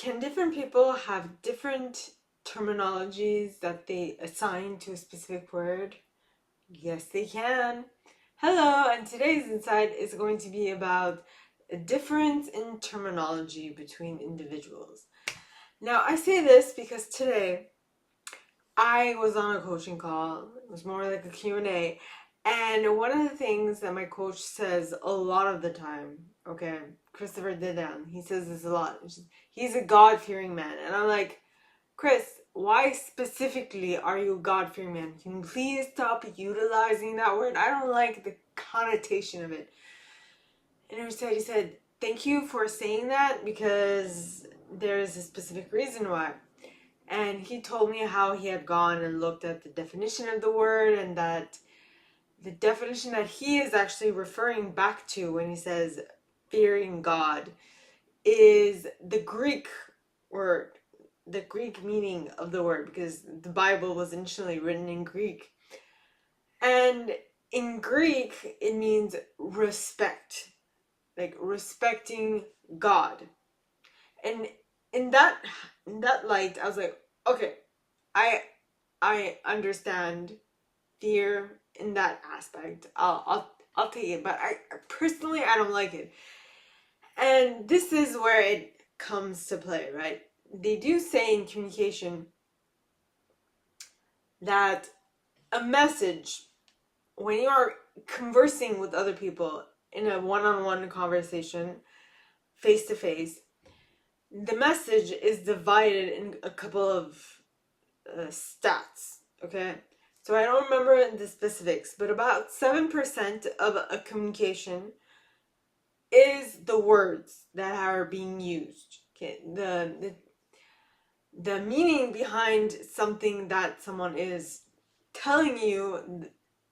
Can different people have different terminologies that they assign to a specific word? Yes, they can. Hello, and today's insight is going to be about a difference in terminology between individuals. Now, I say this because today I was on a coaching call. It was more like a Q&A. And one of the things that my coach says a lot of the time, okay, Christopher Didan, he says this a lot. He's a God-fearing man. And I'm like, Chris, why specifically are you a God-fearing man? Can you please stop utilizing that word? I don't like the connotation of it. And he said, thank you for saying that because there's a specific reason why. And he told me how he had gone and looked at the definition of the word, and that the definition that he is actually referring back to when he says fearing God is the Greek word, the Greek meaning of the word, because the Bible was initially written in Greek. And in Greek, it means respect, like respecting God. And in that light, I was like, okay, I understand fear in that aspect. I'll take it, but I personally I don't like it. And this is where it comes to play, right? They do say in communication that a message, when you are conversing with other people in a one-on-one conversation, face to face, the message is divided in a couple of stats, okay? So I don't remember the specifics, but about 7% of a communication is the words that are being used. Okay, the meaning behind something that someone is telling you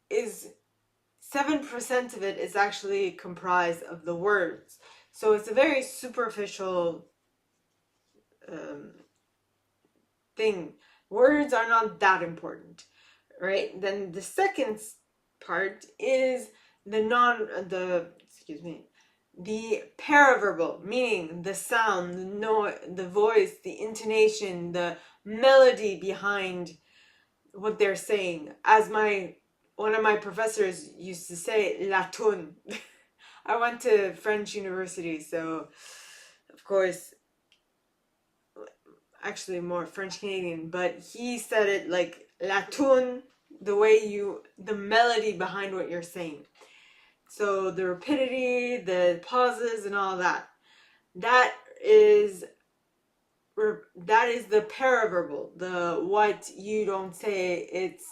is 7% of it is actually comprised of the words. So it's a very superficial thing. Words are not that important, right? Then the second part is the paraverbal, meaning the sound, the voice, the intonation, the melody behind what they're saying. As one of my professors used to say, la tune. I went to French university, so of course, actually more French Canadian, but he said it like la tune, the melody behind what you're saying. So the rapidity, the pauses, and all that. That is the paraverbal, the what you don't say. It's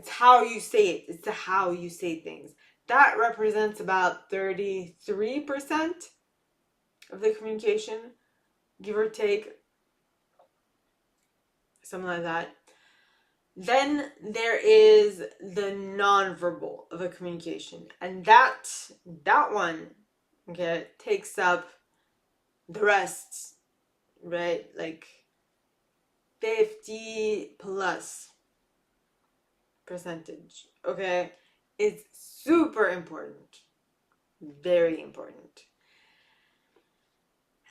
how you say it. It's the how you say things. That represents about 33% of the communication, give or take, something like that. Then there is the nonverbal of a communication, and that one, okay, takes up the rest, right? Like 50 plus percentage, okay? It's super important, very important.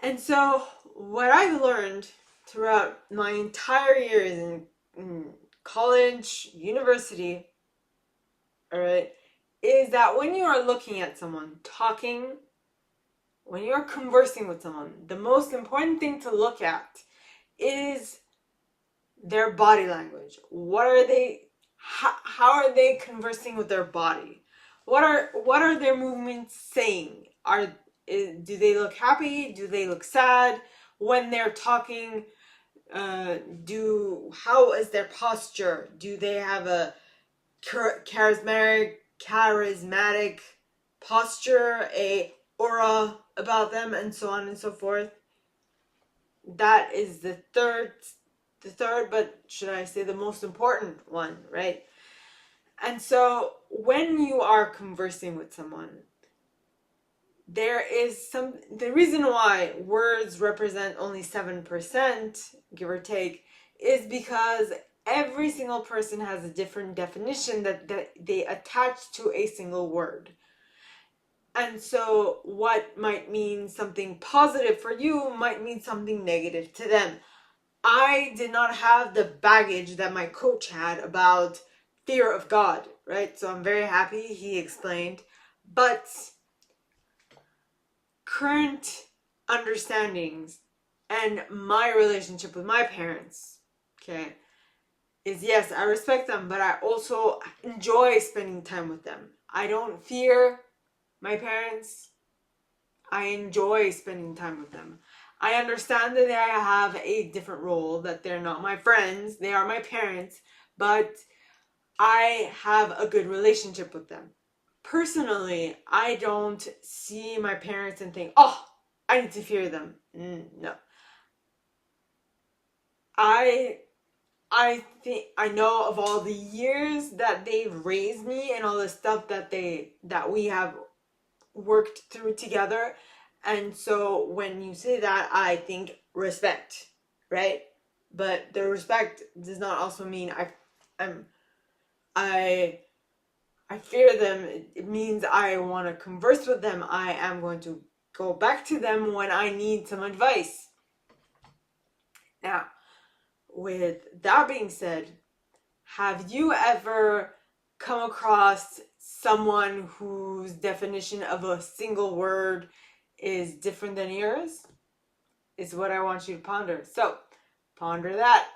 And so what I've learned throughout my entire years in college, university, all right, is that when you are looking at someone, talking, when you're conversing with someone, the most important thing to look at is their body language. What are they, how are they conversing with their body? What are their movements saying? Do they look happy? Do they look sad? When they're talking, how is their posture? Do they have a charismatic posture, a aura about them, and so on and so forth? That is the third, but should I say the most important one, right? And so when you are conversing with someone, the reason why words represent only 7%, give or take, is because every single person has a different definition that they attach to a single word. And so what might mean something positive for you might mean something negative to them. I did not have the baggage that my coach had about fear of God, right? So I'm very happy he explained. But current understandings and my relationship with my parents, okay, is yes, I respect them, but I also enjoy spending time with them. I don't fear my parents. I enjoy spending time with them. I understand that I have a different role, that they're not my friends, they are my parents, but I have a good relationship with them. Personally, I don't see my parents and think, oh, I need to fear them. No. I I think I know of all the years that they've raised me and all the stuff that we have worked through together. And so when you say that, I think respect, right? But the respect does not also mean I'm I I fear them. It means I want to converse with them. I am going to go back to them when I need some advice. Now, with that being said, have you ever come across someone whose definition of a single word is different than yours? Is what I want you to ponder. So, ponder that.